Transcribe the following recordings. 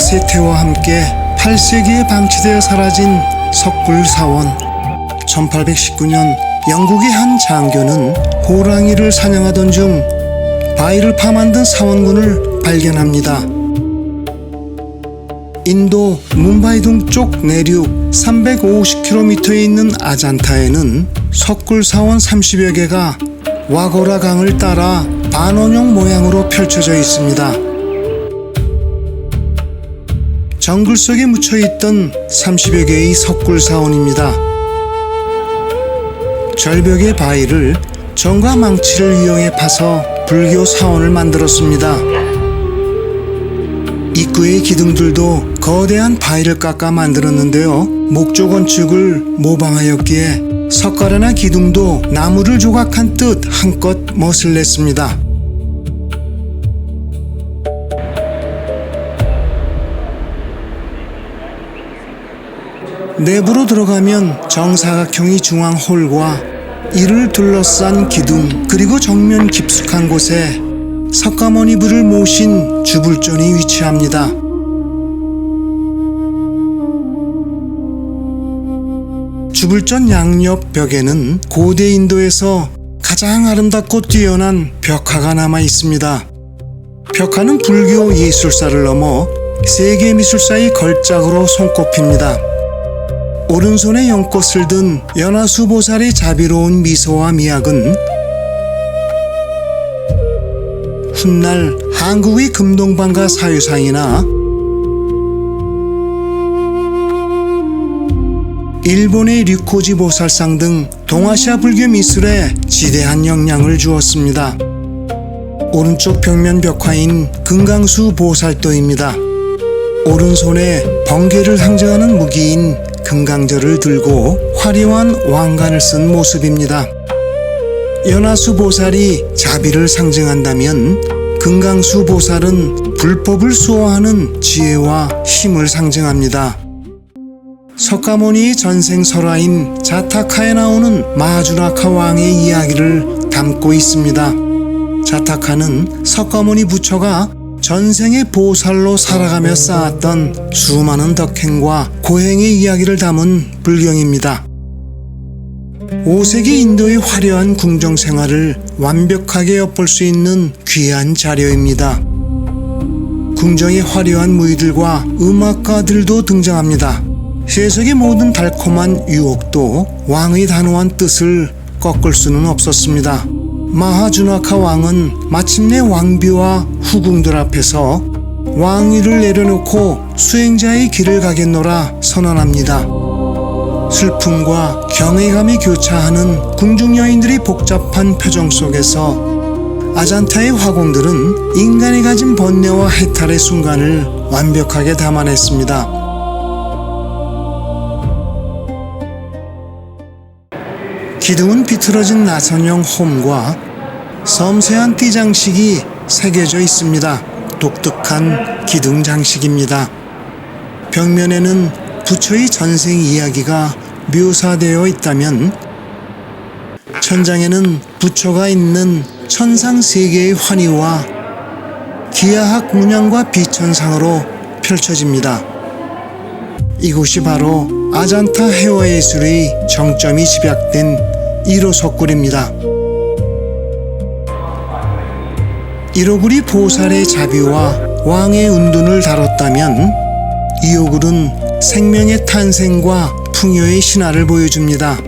쇠퇴와 함께 8세기에 방치되어 사라진 석굴사원. 1819년 영국의 한 장교는 호랑이를 사냥하던 중 바위를 파만든 사원군을 발견합니다. 인도 뭄바이 동쪽 내륙 350km에 있는 아잔타에는 석굴사원 30여 개가 와고라 강을 따라 반원형 모양으로 펼쳐져 있습니다. 정글 속에 묻혀있던 30여 개의 석굴사원입니다. 절벽의 바위를 정과 망치를 이용해 파서 불교 사원을 만들었습니다. 입구의 기둥들도 거대한 바위를 깎아 만들었는데요. 목조 건축을 모방하였기에 석가래나 기둥도 나무를 조각한 듯 한껏 멋을 냈습니다. 내부로 들어가면 정사각형의 중앙홀과 이를 둘러싼 기둥, 그리고 정면 깊숙한 곳에 석가모니 불을 모신 주불존이 위치합니다. 주불존 양옆 벽에는 고대 인도에서 가장 아름답고 뛰어난 벽화가 남아 있습니다. 벽화는 불교 예술사를 넘어 세계 미술사의 걸작으로 손꼽힙니다. 오른손에 연꽃을 든 연화수 보살의 자비로운 미소와 미학은 훗날 한국의 금동방가 사유상이나 일본의 류코지 보살상 등 동아시아 불교 미술에 지대한 영향을 주었습니다. 오른쪽 벽면 벽화인 금강수 보살도입니다. 오른손에 번개를 상징하는 무기인 금강절을 들고 화려한 왕관을 쓴 모습입니다. 연화수 보살이 자비를 상징한다면 금강수 보살은 불법을 수호하는 지혜와 힘을 상징합니다. 석가모니의 전생 설화인 자타카에 나오는 마하주나카 왕의 이야기를 담고 있습니다. 자타카는 석가모니 부처가 전생의 보살로 살아가며 쌓았던 수많은 덕행과 고행의 이야기를 담은 불경입니다. 5세기 인도의 화려한 궁정 생활을 완벽하게 엿볼 수 있는 귀한 자료입니다. 궁정의 화려한 무희들과 음악가들도 등장합니다. 세속의 모든 달콤한 유혹도 왕의 단호한 뜻을 꺾을 수는 없었습니다. 마하주나카 왕은 마침내 왕비와 후궁들 앞에서 왕위를 내려놓고 수행자의 길을 가겠노라 선언합니다. 슬픔과 경외감이 교차하는 궁중 여인들의 복잡한 표정 속에서 아잔타의 화공들은 인간이 가진 번뇌와 해탈의 순간을 완벽하게 담아냈습니다. 기둥은 비틀어진 나선형 홈과 섬세한 띠 장식이 새겨져 있습니다. 독특한 기둥 장식입니다. 벽면에는 부처의 전생 이야기가 묘사되어 있다면 천장에는 부처가 있는 천상 세 개의 환희와 기하학 문양과 비천상으로 펼쳐집니다. 이곳이 바로 아잔타 해화예술의 정점이 집약된 1호 석굴입니다. 1호굴이 보살의 자비와 왕의 운둔을 다뤘다면 2호굴은 생명의 탄생과 풍요의 신화를 보여줍니다.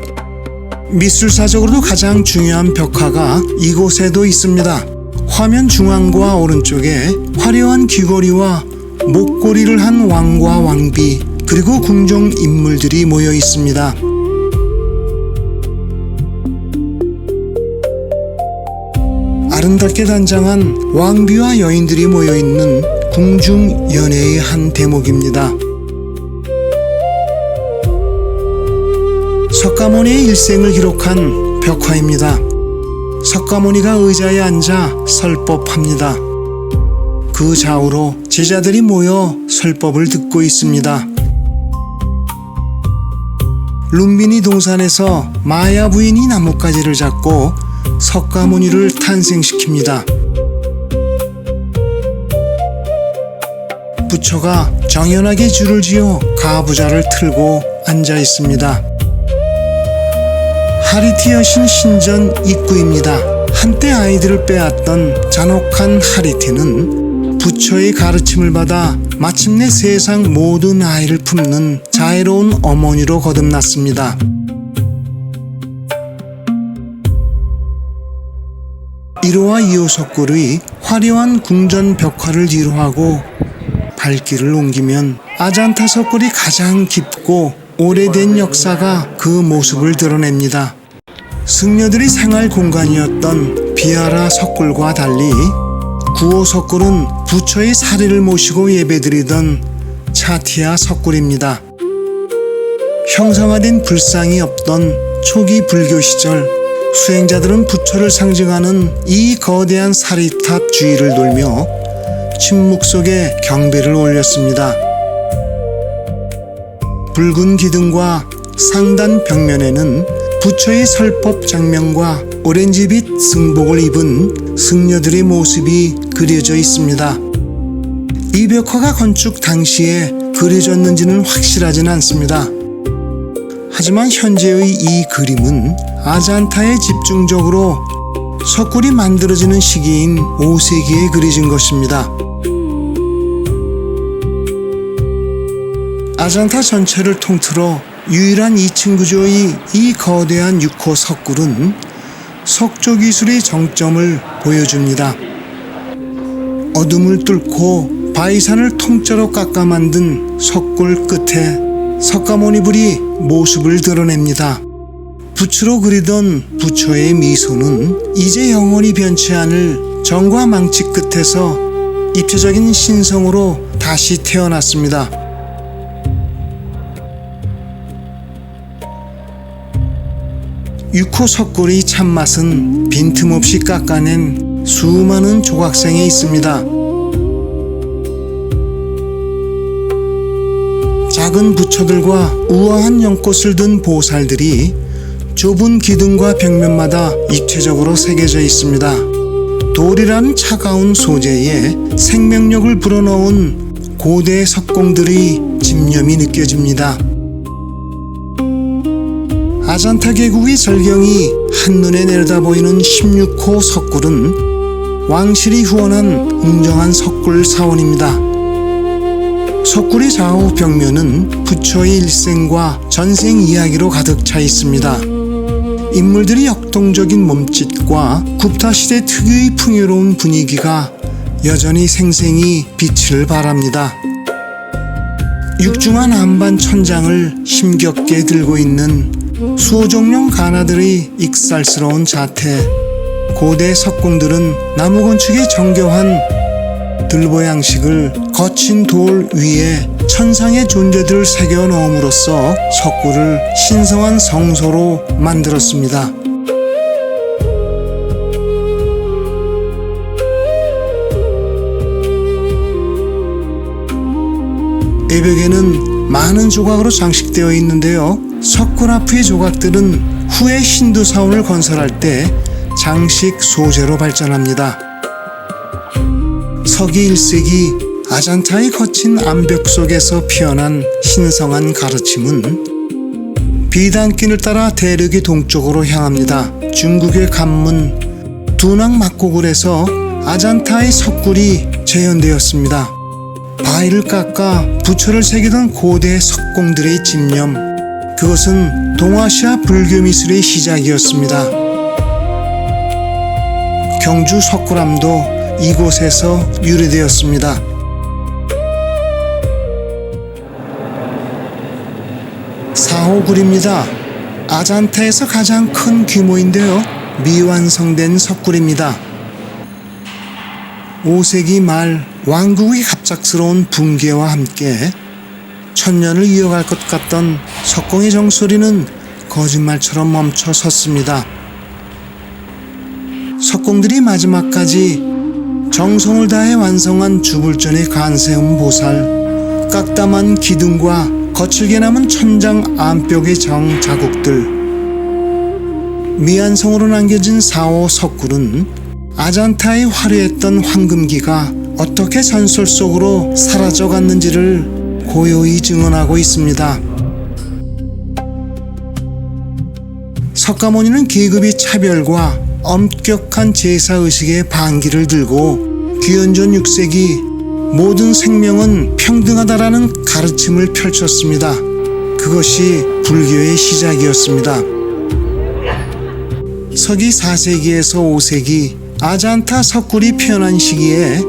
미술사적으로도 가장 중요한 벽화가 이곳에도 있습니다. 화면 중앙과 오른쪽에 화려한 귀걸이와 목걸이를 한 왕과 왕비, 그리고 궁정 인물들이 모여 있습니다. 아름답게 단장한 왕비와 여인들이 모여 있는 궁중 연회의 한 대목입니다. 석가모니의 일생을 기록한 벽화입니다. 석가모니가 의자에 앉아 설법합니다. 그 좌우로 제자들이 모여 설법을 듣고 있습니다. 룸비니 동산에서 마야 부인이 나뭇가지를 잡고 석가모니를 탄생시킵니다. 각 부처가 정연하게 줄을 지어 가부좌를 틀고 앉아 있습니다. 하리티 여신 신전 입구입니다. 한때 아이들을 빼앗던 잔혹한 하리티는 부처의 가르침을 받아 마침내 세상 모든 아이를 품는 자애로운 어머니로 거듭났습니다. 일호와 이호 석굴의 화려한 궁전 벽화를 뒤로하고 발길을 옮기면 아잔타 석굴이 가장 깊고 오래된 역사가 그 모습을 드러냅니다. 승려들의 생활 공간이었던 비하라 석굴과 달리 구호 석굴은 부처의 사리를 모시고 예배드리던 차티아 석굴입니다. 형상화된 불상이 없던 초기 불교 시절 수행자들은 부처를 상징하는 이 거대한 사리탑 주위를 돌며 침묵 속에 경배를 올렸습니다. 붉은 기둥과 상단 벽면에는 부처의 설법 장면과 오렌지빛 승복을 입은 승려들의 모습이 그려져 있습니다. 이 벽화가 건축 당시에 그려졌는지는 확실하진 않습니다. 하지만 현재의 이 그림은 아잔타에 집중적으로 석굴이 만들어지는 시기인 5세기에 그려진 것입니다. 아잔타 전체를 통틀어 유일한 2층 구조의 이 거대한 6호 석굴은 석조 기술의 정점을 보여줍니다. 어둠을 뚫고 바위산을 통째로 깎아 만든 석굴 끝에 석가모니불이 모습을 드러냅니다. 붓으로 그리던 부처의 미소는 이제 영원히 변치 않을 정과 망치 끝에서 입체적인 신성으로 다시 태어났습니다. 육호 석굴의 참맛은 빈틈없이 깎아낸 수많은 조각상에 있습니다. 작은 부처들과 우아한 연꽃을 든 보살들이 좁은 기둥과 벽면마다 입체적으로 새겨져 있습니다. 돌이란 차가운 소재에 생명력을 불어넣은 고대 석공들의 집념이 느껴집니다. 아잔타 계곡의 절경이 한눈에 내려다보이는 16호 석굴은 왕실이 후원한 웅장한 석굴 사원입니다. 석굴의 좌우 벽면은 부처의 일생과 전생 이야기로 가득 차 있습니다. 인물들이 역동적인 몸짓과 굽타시대 특유의 풍요로운 분위기가 여전히 생생히 빛을 발합니다. 육중한 안반 천장을 힘겹게 들고 있는 수호종룡 가나들의 익살스러운 자태, 고대 석공들은 나무 건축의 정교한 들보 양식을 거친 돌 위에 천상의 존재들을 새겨 넣음으로써 석굴을 신성한 성소로 만들었습니다. 애벽에는 많은 조각으로 장식되어 있는데요. 석굴 앞의 조각들은 후에 힌두 사원을 건설할 때 장식 소재로 발전합니다. 서기 1세기 아잔타의 거친 암벽 속에서 피어난 신성한 가르침은 비단길을 따라 대륙의 동쪽으로 향합니다. 중국의 관문 두낭 막고굴에서 아잔타의 석굴이 재현되었습니다. 바위를 깎아 부처를 새기던 고대 석공들의 집념, 그것은 동아시아 불교 미술의 시작이었습니다. 경주 석굴암도 이곳에서 유래되었습니다. 사호굴입니다. 아잔타에서 가장 큰 규모인데요. 미완성된 석굴입니다. 5세기 말 왕국의 갑작스러운 붕괴와 함께 천년을 이어갈 것 같던 석공의 정소리는 거짓말처럼 멈춰 섰습니다. 석공들이 마지막까지 정성을 다해 완성한 주불전의 간세음 보살, 깍담한 기둥과 거칠게 남은 천장 암벽의 정 자국들, 미완성으로 남겨진 4호 석굴은 아잔타의 화려했던 황금기가 어떻게 전설 속으로 사라져갔는지를 고요히 증언하고 있습니다. 석가모니는 계급의 차별과 엄격한 제사의식의 반기를 들고 귀연전 6세기 모든 생명은 평등하다라는 가르침을 펼쳤습니다. 그것이 불교의 시작이었습니다. 서기 4세기에서 5세기 아잔타 석굴이 피어난 시기에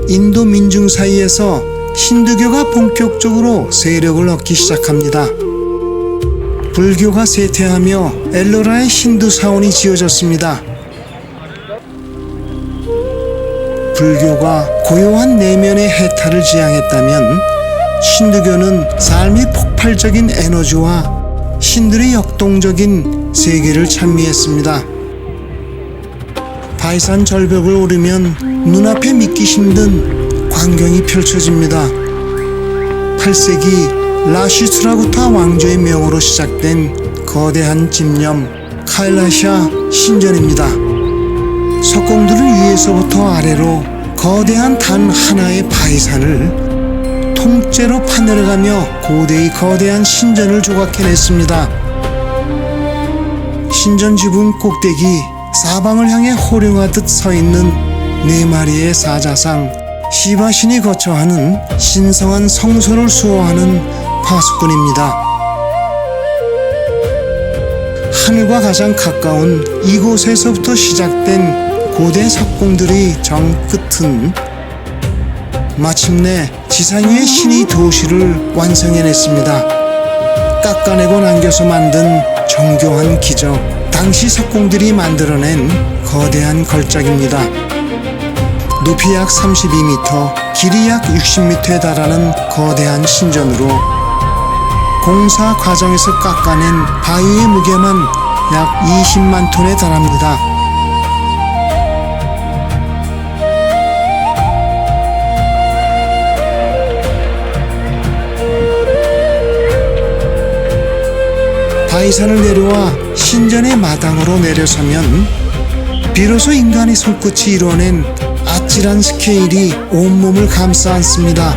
인도 민중 사이에서 힌두교가 본격적으로 세력을 얻기 시작합니다. 불교가 쇠퇴하며 엘로라의 힌두 사원이 지어졌습니다. 불교가 고요한 내면의 해탈을 지향했다면 힌두교는 삶의 폭발적인 에너지와 신들의 역동적인 세계를 찬미했습니다. 바이산 절벽을 오르면 눈앞에 믿기 힘든 광경이 펼쳐집니다. 8세기 라시트라구타 왕조의 명으로 시작된 거대한 집념 카일라샤 신전입니다. 석공들은 위에서부터 아래로 거대한 단 하나의 바위산을 통째로 파내려가며 고대의 거대한 신전을 조각해냈습니다. 신전 지붕 꼭대기 사방을 향해 호령하듯 서있는 4마리의 사자상 시바신이 거처하는 신성한 성소를 수호하는 파수꾼입니다. 하늘과 가장 가까운 이곳에서부터 시작된 고대 석공들의 정끝은 마침내 지상 위의 신의 도시를 완성해냈습니다. 깎아내고 남겨서 만든 정교한 기적, 당시 석공들이 만들어낸 거대한 걸작입니다. 높이 약 32m, 길이 약 60m에 달하는 거대한 신전으로 공사 과정에서 깎아낸 바위의 무게만 약 20만 톤에 달합니다. 바위산을 내려와 신전의 마당으로 내려서면 비로소 인간의 손끝이 이뤄낸 아찔한 스케일이 온몸을 감싸 안습니다.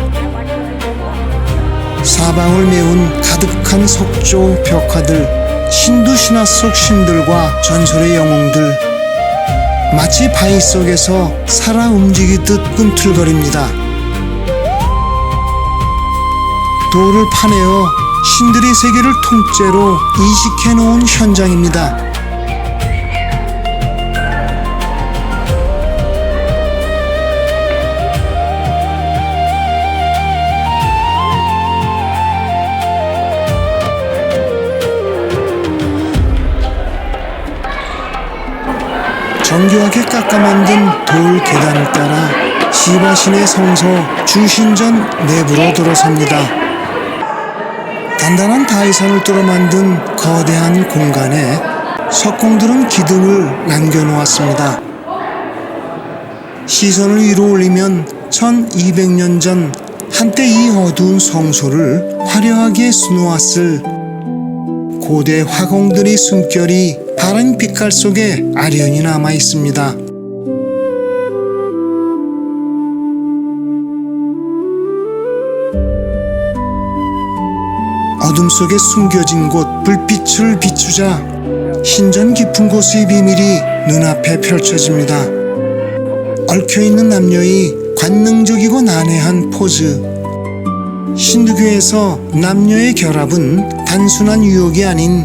사방을 메운 가득한 석조 벽화들, 신두 신화 속 신들과 전설의 영웅들, 마치 바위 속에서 살아 움직이듯 꿈틀거립니다. 돌을 파내어 신들의 세계를 통째로 이식해놓은 현장입니다. 정교하게 깎아 만든 돌 계단을 따라 시바신의 성소 주신전 내부로 들어섭니다. 단단한 다이산을 뚫어 만든 거대한 공간에 석공들은 기둥을 남겨놓았습니다. 시선을 위로 올리면 1200년 전 한때 이 어두운 성소를 화려하게 수놓았을 고대 화공들의 숨결이 파란 빛깔 속에 아련히 남아 있습니다. 어둠 속에 숨겨진 곳 불빛을 비추자 신전 깊은 곳의 비밀이 눈앞에 펼쳐집니다. 얽혀있는 남녀의 관능적이고 난해한 포즈. 힌두교에서 남녀의 결합은 단순한 유혹이 아닌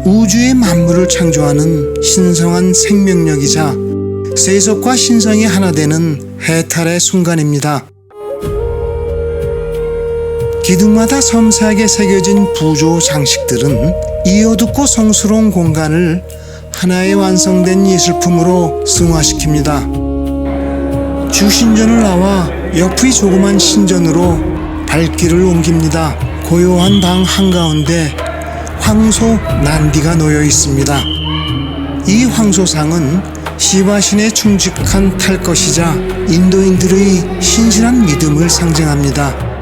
우주의 만물을 창조하는 신성한 생명력이자 세속과 신성이 하나 되는 해탈의 순간입니다. 기둥마다 섬세하게 새겨진 부조 장식들은 이 어둡고 성스러운 공간을 하나의 완성된 예술품으로 승화시킵니다. 주신전을 나와 옆의 조그만 신전으로 발길을 옮깁니다. 고요한 방 한가운데 황소 난디가 놓여 있습니다. 이 황소상은 시바신에 충직한 탈것이자 인도인들의 신실한 믿음을 상징합니다.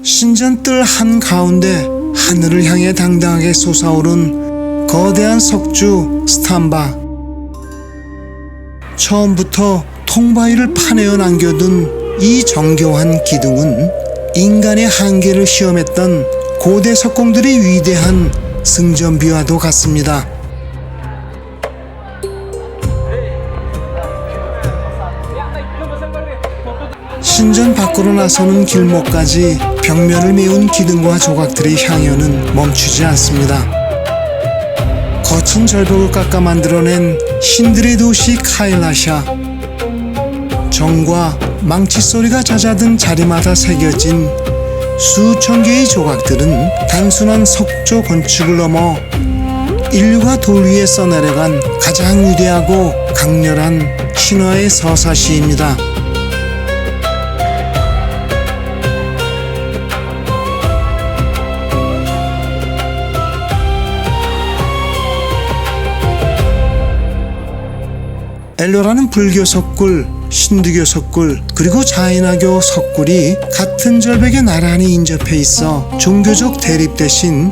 신전 뜰 한가운데 하늘을 향해 당당하게 솟아오른 거대한 석주 스탐바. 처음부터 통바위를 파내어 남겨둔 이 정교한 기둥은 인간의 한계를 시험했던 고대 석공들의 위대한 승전비와도 같습니다. 신전 밖으로 나서는 길목까지 벽면을 메운 기둥과 조각들의 향연은 멈추지 않습니다. 거친 절벽을 깎아 만들어낸 신들의 도시 카일라샤. 정과 망치 소리가 잦아든 자리마다 새겨진 수천 개의 조각들은 단순한 석조 건축을 넘어 인류가 돌 위에 써내려간 가장 위대하고 강렬한 신화의 서사시입니다. 엘로라는 불교 석굴, 신두교 석굴, 그리고 자이나교 석굴이 같은 절벽에 나란히 인접해 있어 종교적 대립 대신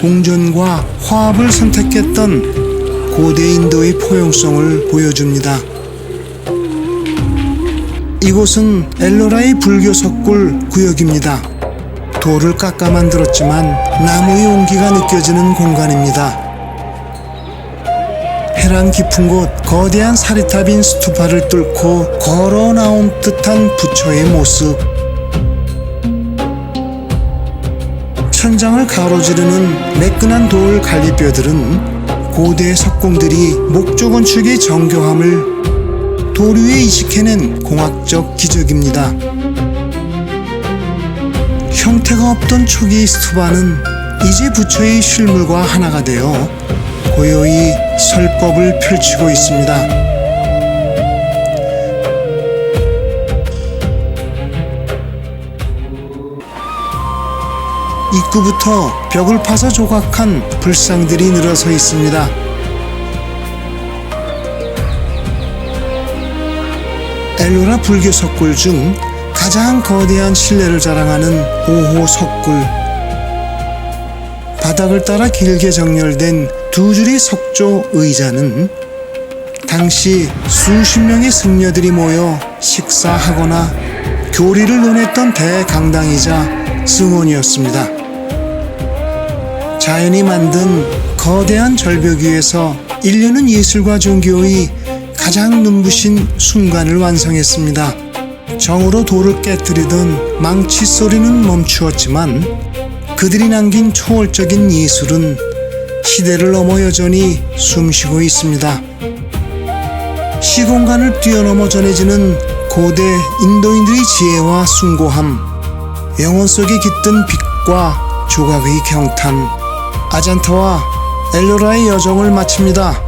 공존과 화합을 선택했던 고대 인도의 포용성을 보여줍니다. 이곳은 엘로라의 불교 석굴 구역입니다. 돌을 깎아 만들었지만 나무의 온기가 느껴지는 공간입니다. 해랑 깊은 곳 거대한 사리탑인 스투파를 뚫고 걸어 나온 듯한 부처의 모습. 천장을 가로지르는 매끈한 돌 갈비뼈들은 고대 석공들이 목조 건축의 정교함을 돌 위에 이식해낸 공학적 기적입니다. 형태가 없던 초기 스투파는 이제 부처의 실물과 하나가 되어 고요히 설법을 펼치고 있습니다. 입구부터 벽을 파서 조각한 불상들이 늘어서 있습니다. 엘로라 불교 석굴 중 가장 거대한 신뢰를 자랑하는 5호 석굴. 바닥을 따라 길게 정렬된 두 줄의 석조 의자는 당시 수십 명의 승려들이 모여 식사하거나 교리를 논했던 대강당이자 승원이었습니다. 자연이 만든 거대한 절벽 위에서 인류는 예술과 종교의 가장 눈부신 순간을 완성했습니다. 정으로 돌을 깨뜨리던 망치 소리는 멈추었지만 그들이 남긴 초월적인 예술은 시대를 넘어 여전히 숨쉬고 있습니다. 시공간을 뛰어넘어 전해지는 고대 인도인들의 지혜와 숭고함, 영혼 속에 깃든 빛과 조각의 경탄, 아잔타와 엘로라의 여정을 마칩니다.